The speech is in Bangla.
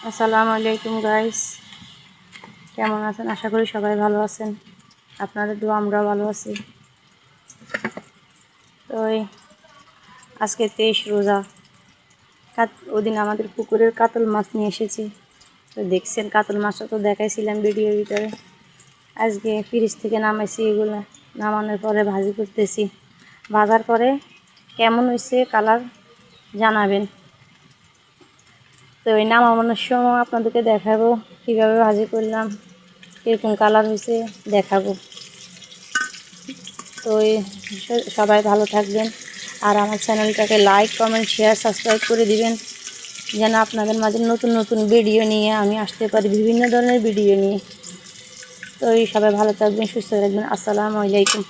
আসসালামু আলাইকুম গাইস, কেমন আছেন? আশা করি সবাই ভালো আছেন। আপনাদের দোয়া আমরা ভালো আছি। তো আজকে 23 রোজা। ওদিন আমাদের পুকুরের কাতল মাছ নিয়ে এসেছি। তো দেখছেন, কাতল মাছটা তো দেখাইছিলাম ভিডিওর ভিতরে। আজকে ফ্রিজ থেকে নামাইছি, এগুলো নামানোর পরে ভাজি করতেছি। ভাজার পরে কেমন হয়েছে কালার জানাবেন। তো এই নামানোর সময় আপনাদেরকে দেখাবো কীভাবে ভাজি করলাম, কীরকম কালার হয়েছে দেখাবো। তো সবাই ভালো থাকবেন, আর আমার চ্যানেলটাকে লাইক, কমেন্ট, শেয়ার, সাবস্ক্রাইব করে দিবেন, যেন আপনাদের মাঝে নতুন নতুন ভিডিও নিয়ে আমি আসতে পারি, বিভিন্ন ধরনের ভিডিও নিয়ে। তো সবাই ভালো থাকবেন, সুস্থ থাকবেন। আসসালামু আলাইকুম।